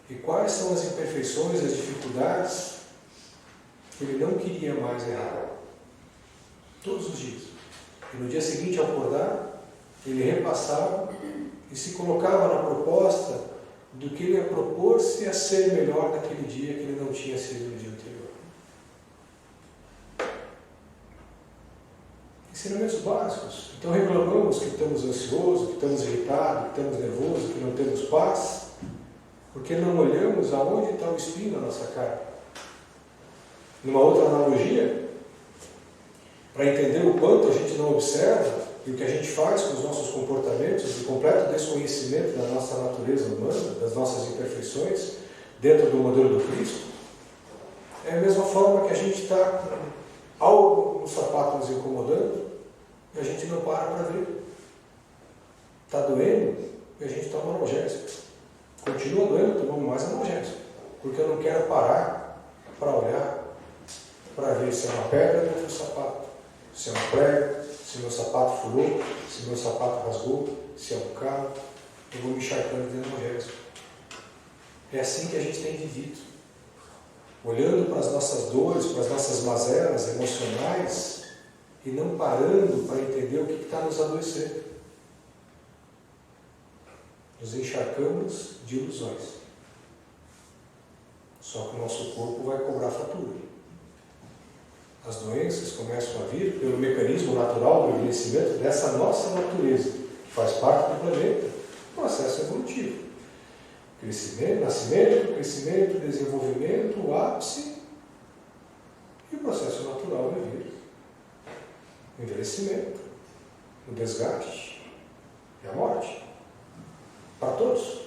e quais são as imperfeições, as dificuldades que ele não queria mais errar. Todos os dias. E no dia seguinte, ao acordar, ele repassava e se colocava na proposta do que ele ia propor-se a ser melhor naquele dia que ele não tinha sido no dia anterior. Ensinamentos básicos. Então reclamamos que estamos ansiosos, que estamos irritados, que estamos nervosos, que não temos paz, porque não olhamos aonde está o espinho na nossa cara. Numa outra analogia, para entender o quanto a gente não observa e o que a gente faz com os nossos comportamentos, de completo desconhecimento da nossa natureza humana, das nossas imperfeições, dentro do modelo do Cristo, é a mesma forma que a gente está com algo no sapato nos incomodando e a gente não para ver. Está doendo e a gente toma analgésico. Continua doendo, tomamos mais analgésico, porque eu não quero parar para olhar, para ver se é uma pedra dentro do sapato, se é um prego, se meu sapato furou, se meu sapato rasgou, se é um carro. Eu vou me encharcando de analgésico. É assim que a gente tem vivido, olhando para as nossas dores, para as nossas mazelas emocionais e não parando para entender o que está nos adoecendo. Nos encharcamos de ilusões. Só que o nosso corpo vai cobrar fatura. As doenças começam a vir pelo mecanismo natural do envelhecimento dessa nossa natureza, que faz parte do planeta, processo evolutivo. Crescimento, nascimento, crescimento, desenvolvimento, o ápice e o processo natural de vir. O envelhecimento, o desgaste e a morte. Para todos.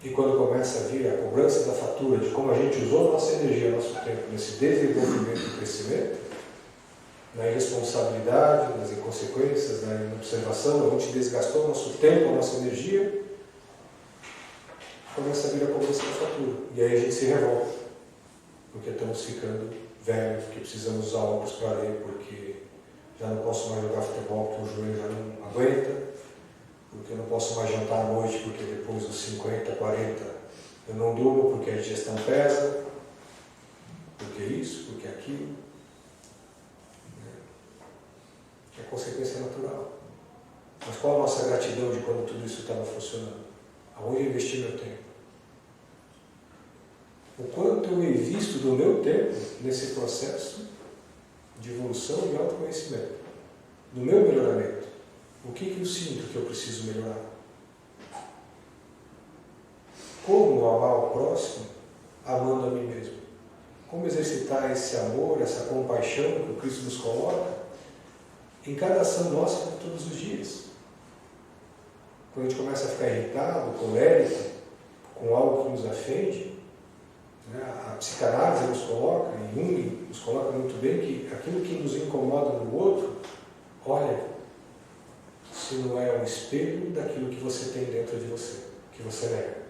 E quando começa a vir a cobrança da fatura de como a gente usou a nossa energia, nosso tempo, nesse desenvolvimento e crescimento, na irresponsabilidade, nas inconsequências, na inobservação, a gente desgastou o nosso tempo, a nossa energia, começa a vir a cobrança da fatura. E aí a gente se revolta, porque estamos ficando velhos, porque precisamos usar óculos para ler, porque já não posso mais jogar futebol, porque o joelho já não aguenta, porque eu não posso mais jantar à noite, porque depois dos 50, 40 eu não durmo, porque a digestão pesa, porque isso, porque aquilo. É consequência natural. Mas qual a nossa gratidão de quando tudo isso estava funcionando? Aonde eu investi meu tempo? O quanto eu invisto do meu tempo nesse processo de evolução e autoconhecimento, do meu melhoramento? O que eu sinto que eu preciso melhorar? Como amar o próximo amando a mim mesmo? Como exercitar esse amor, essa compaixão que o Cristo nos coloca em cada ação nossa de todos os dias? Quando a gente começa a ficar irritado, colérico, com algo que nos ofende, né? A psicanálise nos coloca, e Jung nos coloca muito bem, que aquilo que nos incomoda no outro, olha, se não é um espelho daquilo que você tem dentro de você, que você nega.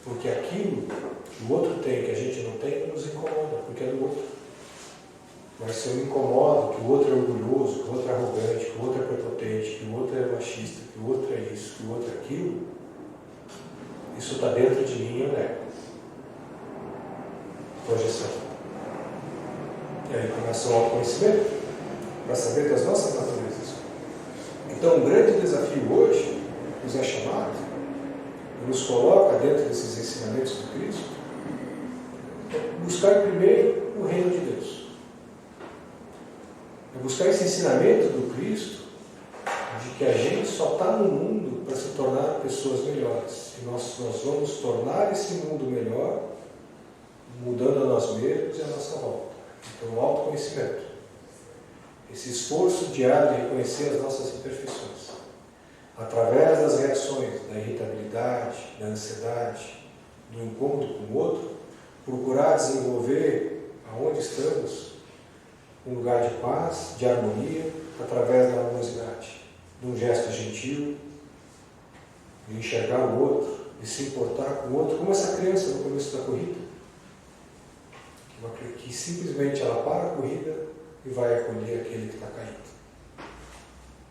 Porque aquilo que o outro tem, que a gente não tem, nos incomoda, porque é do outro. Mas se eu me incomodo que o outro é orgulhoso, que o outro é arrogante, que o outro é prepotente, que o outro é machista, que o outro é isso, que o outro é aquilo, isso está dentro de mim e eu nego. Projeção. E aí começa o autoconhecimento, para saber das nossas naturezas. Então, um grande desafio hoje nos é chamado, e nos coloca dentro desses ensinamentos do Cristo, é buscar primeiro o reino de Deus. É buscar esse ensinamento do Cristo de que a gente só está no mundo para se tornar pessoas melhores. E nós vamos tornar esse mundo melhor mudando a nós mesmos e a nossa volta. Então, o autoconhecimento. Esse esforço diário de reconhecer as nossas imperfeições. Através das reações, da irritabilidade, da ansiedade, do incômodo com o outro, procurar desenvolver aonde estamos um lugar de paz, de harmonia, através da amorosidade, de um gesto gentil, de enxergar o outro, de se importar com o outro, como essa criança no começo da corrida, que simplesmente ela para a corrida e vai acolher aquele que está caído.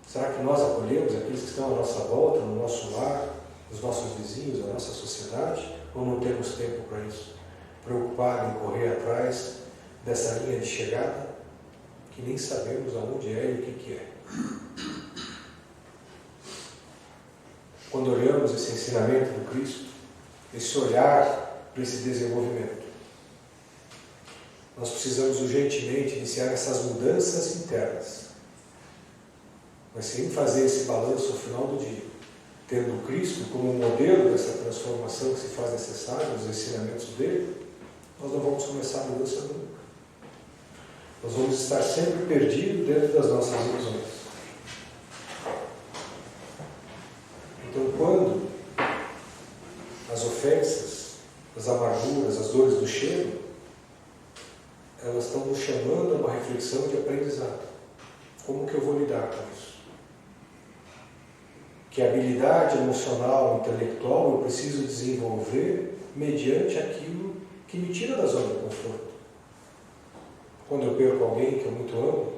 Será que nós acolhemos aqueles que estão à nossa volta, no nosso lar, os nossos vizinhos, a nossa sociedade, ou não temos tempo para isso? Preocupado em correr atrás dessa linha de chegada, que nem sabemos aonde é e o que é. Quando olhamos esse ensinamento do Cristo, esse olhar para esse desenvolvimento, nós precisamos urgentemente iniciar essas mudanças internas. Mas sem fazer esse balanço ao final do dia, tendo Cristo como modelo dessa transformação que se faz necessária, os ensinamentos dele, nós não vamos começar a mudança nunca. Nós vamos estar sempre perdidos dentro das nossas ilusões. Então, quando as ofensas, as amarguras, as dores do cheiro, elas estão nos chamando a uma reflexão de aprendizado. Como que eu vou lidar com isso? Que habilidade emocional, intelectual eu preciso desenvolver mediante aquilo que me tira da zona de conforto. Quando eu perco alguém que eu muito amo,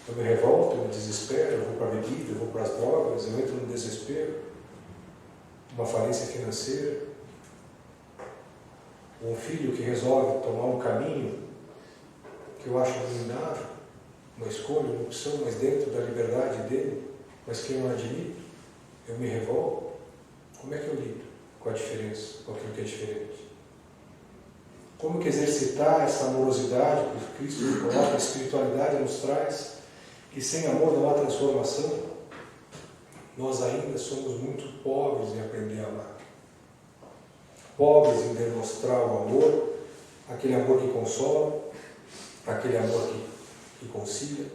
eu me revolto, eu me desespero, eu vou para a bebida, eu vou para as drogas, eu entro no desespero, uma falência financeira. Um filho que resolve tomar um caminho que eu acho abominável, uma escolha, uma opção, mas dentro da liberdade dele, mas que eu não admito, eu me revolto. Como é que eu lido com a diferença, com aquilo que é diferente? Como que exercitar essa amorosidade que Cristo nos coloca, a espiritualidade nos traz, que sem amor não há transformação? Nós ainda somos muito pobres em aprender a amar. Pobres em demonstrar o amor, aquele amor que consola, aquele amor que concilia.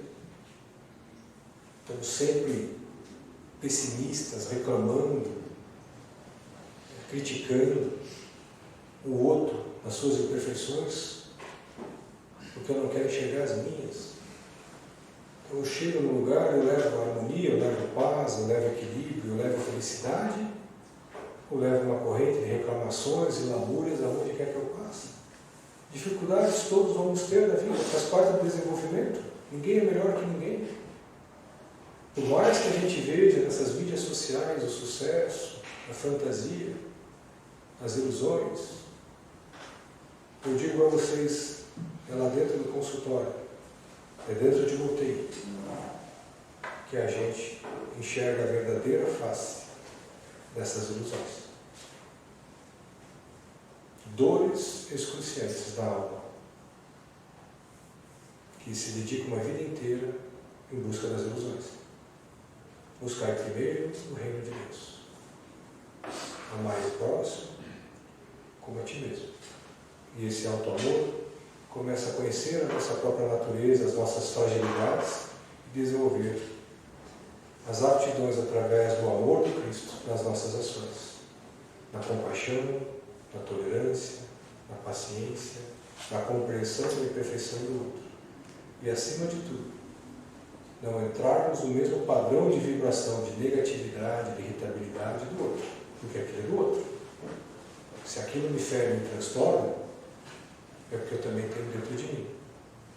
Estamos sempre pessimistas, reclamando, criticando o outro nas suas imperfeições, porque eu não quero enxergar as minhas. Então eu chego no lugar, eu levo harmonia, eu levo paz, eu levo equilíbrio, eu levo felicidade, ou levo uma corrente de reclamações e lamúrias aonde quer que eu passe. Dificuldades todos vamos ter na vida, faz parte do desenvolvimento. Ninguém é melhor que ninguém. Por mais que a gente veja nessas mídias sociais o sucesso, a fantasia, as ilusões, eu digo a vocês, é lá dentro do consultório, é dentro de uma UTI, que a gente enxerga a verdadeira face dessas ilusões. Dores excruciantes da alma, que se dedicam uma vida inteira em busca das ilusões. Buscar primeiro o reino de Deus. amar o próximo como a ti mesmo. E esse auto-amor começa a conhecer a nossa própria natureza, as nossas fragilidades e desenvolver as aptidões através do amor de Cristo nas nossas ações, na compaixão, na tolerância, na paciência, na compreensão da imperfeição do outro. E acima de tudo, não entrarmos no mesmo padrão de vibração de negatividade, de irritabilidade do outro, porque aquilo é do outro. Se aquilo me fere e me transtorna, é porque eu também tenho dentro de mim.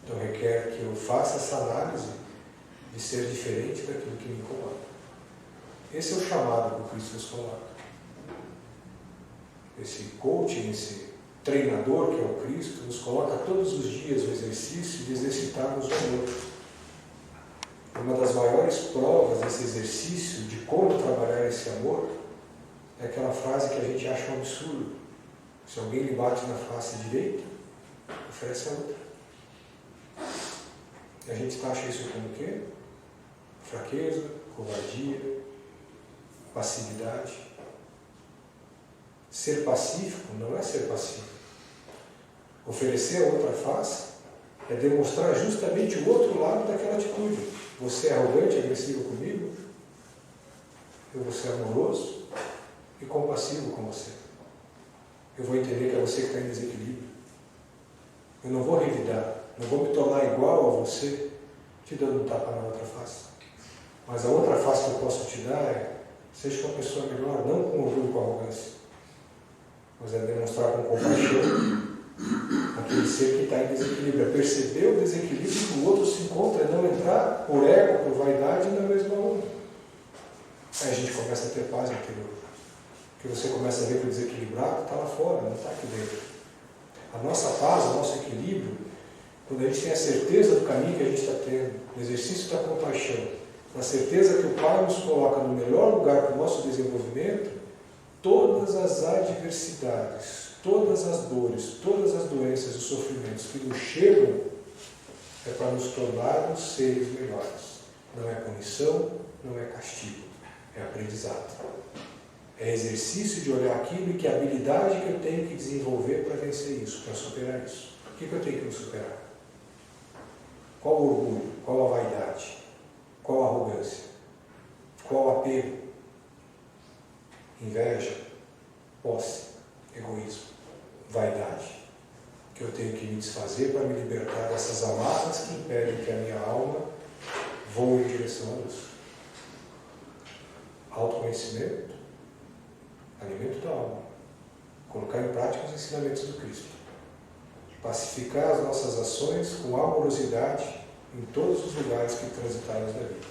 Então requer que eu faça essa análise de ser diferente daquilo que me incomoda. Esse é o chamado que o Cristo nos coloca. Esse coaching, esse treinador que é o Cristo, nos coloca todos os dias o exercício de exercitarmos o amor. Uma das maiores provas desse exercício de como trabalhar esse amor é aquela frase que a gente acha um absurdo. Se alguém lhe bate na face direita, oferece a outra. E a gente acha isso como o quê? Fraqueza, covardia, passividade. Ser pacífico não é ser pacífico. Oferecer a outra face é demonstrar justamente o outro lado daquela atitude. Você é arrogante e agressivo comigo? Eu vou ser amoroso e compassivo com você. Eu vou entender que é você que está em desequilíbrio. Eu não vou revidar, não vou me tornar igual a você, te dando um tapa na outra face. Mas a outra face que eu posso te dar é, seja uma pessoa melhor, não com orgulho, com arrogância, mas é demonstrar com compaixão aquele ser que está em desequilíbrio, é perceber o desequilíbrio que o outro se encontra, é não entrar por ego, por vaidade na mesma onda. Aí a gente começa a ter paz interior. Porque você começa a ver que o desequilibrado está lá fora, não está aqui dentro. A nossa paz, o nosso equilíbrio, quando a gente tem a certeza do caminho que a gente está tendo, no exercício da compaixão, na certeza que o Pai nos coloca no melhor lugar para o nosso desenvolvimento, todas as adversidades, todas as dores, todas as doenças e sofrimentos que nos chegam é para nos tornarmos seres melhores. Não é punição, não é castigo, é aprendizado. É exercício de olhar aquilo e que habilidade que eu tenho que desenvolver para vencer isso, para superar isso. O que eu tenho que me superar? Qual o orgulho? Qual a vaidade? Qual a arrogância? Qual o apego? Inveja? Posse? Egoísmo? Vaidade? Que eu tenho que me desfazer para me libertar dessas amarras que impedem que a minha alma voe em direção à luz. Autoconhecimento, alimento da alma. Colocar em prática os ensinamentos do Cristo. Pacificar as nossas ações com amorosidade em todos os lugares que transitarmos na vida.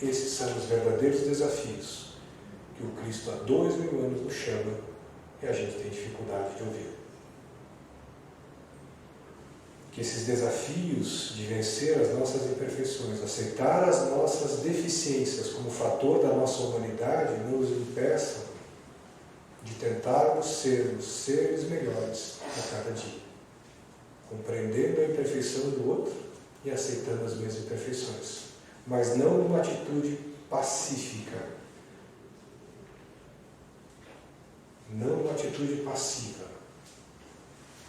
Esses são os verdadeiros desafios que o Cristo há 2000 anos nos chama e a gente tem dificuldade de ouvir. Que esses desafios de vencer as nossas imperfeições, aceitar as nossas deficiências como fator da nossa humanidade, nos impeçam de tentarmos sermos seres melhores a cada dia, compreendendo a imperfeição do outro e aceitando as minhas imperfeições, mas não numa atitude pacífica, não numa atitude passiva,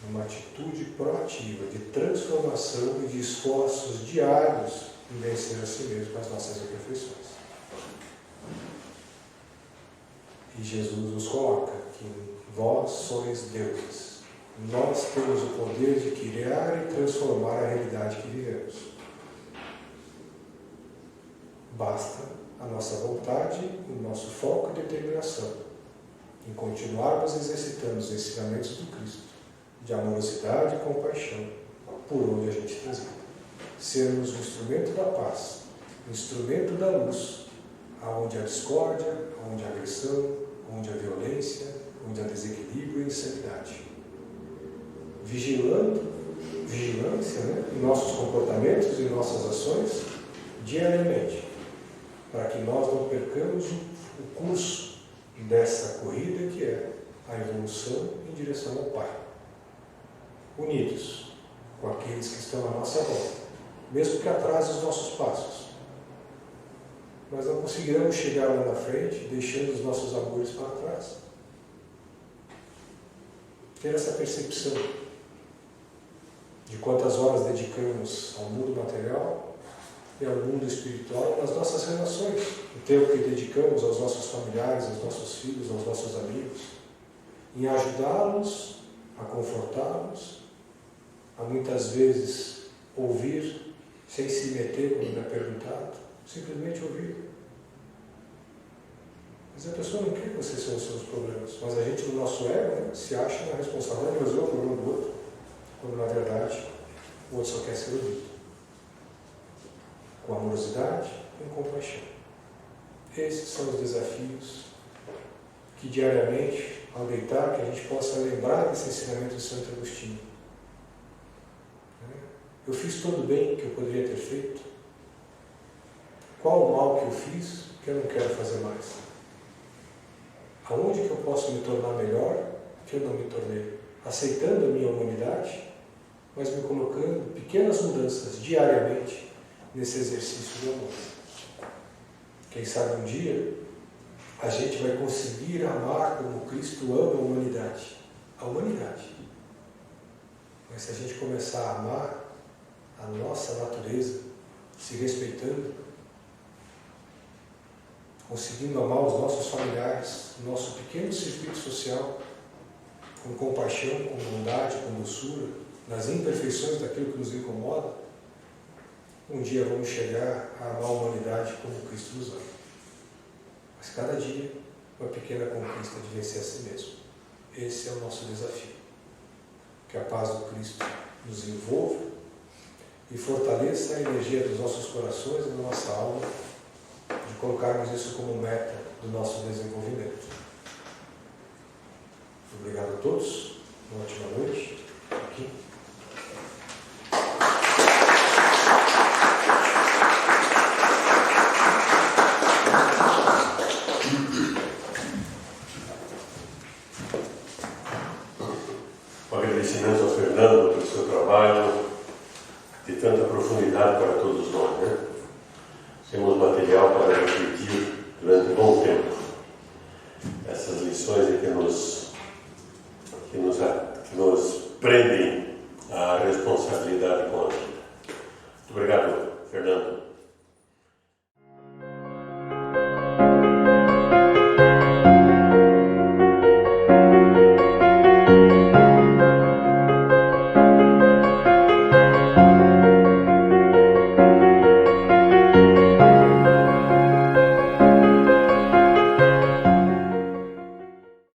numa atitude proativa de transformação e de esforços diários em vencer a si mesmo com as nossas imperfeições. E Jesus nos coloca que vós sois deuses. Nós temos o poder de criar e transformar a realidade que vivemos. Basta a nossa vontade, o nosso foco e determinação em continuarmos exercitando os ensinamentos do Cristo, de amorosidade e compaixão, por onde a gente transita. Sermos o instrumento da paz, o instrumento da luz, aonde há discórdia, onde há agressão, onde há violência, onde há desequilíbrio e insanidade. Vigilância, em nossos comportamentos e nossas ações, diariamente, para que nós não percamos o curso dessa corrida que é a evolução em direção ao Pai. Unidos com aqueles que estão à nossa volta, mesmo que atrase os nossos passos. nós não conseguiremos chegar lá na frente deixando os nossos amores para trás. Ter essa percepção de quantas horas dedicamos ao mundo material e ao mundo espiritual nas nossas relações, o tempo que dedicamos aos nossos familiares, aos nossos filhos, aos nossos amigos, em ajudá-los, a confortá-los, a muitas vezes ouvir sem se meter quando é perguntado, simplesmente ouvir. Mas a pessoa não quer que você solucione os problemas, mas a gente, no nosso ego, se acha na responsabilidade de resolver o problema do outro, quando na verdade o outro só quer ser ouvido. Com amorosidade, com compaixão. Esses são os desafios que diariamente, ao deitar, que a gente possa lembrar desse ensinamento de Santo Agostinho. Eu fiz todo o bem que eu poderia ter feito. Qual o mal que eu fiz que eu não quero fazer mais? Aonde que eu posso me tornar melhor que eu não me tornei? Aceitando a minha humanidade, mas me colocando pequenas mudanças diariamente nesse exercício do amor. Quem sabe um dia a gente vai conseguir amar como Cristo ama a humanidade. A humanidade. Mas se a gente começar a amar a nossa natureza, se respeitando, conseguindo amar os nossos familiares, o nosso pequeno circuito social, com compaixão, com bondade, com doçura, nas imperfeições daquilo que nos incomoda, um dia vamos chegar a amar a humanidade como Cristo nos ama. Mas cada dia, uma pequena conquista de vencer a si mesmo. Esse é o nosso desafio. Que a paz do Cristo nos envolva e fortaleça a energia dos nossos corações e da nossa alma, de colocarmos isso como meta do nosso desenvolvimento. Obrigado a todos. Uma ótima noite. Aqui.
Um agradecimento ao Fernando pelo seu trabalho de tanta profundidade para todos nós, né? Temos material para refletir durante um bom tempo. Essas lições que nos prendem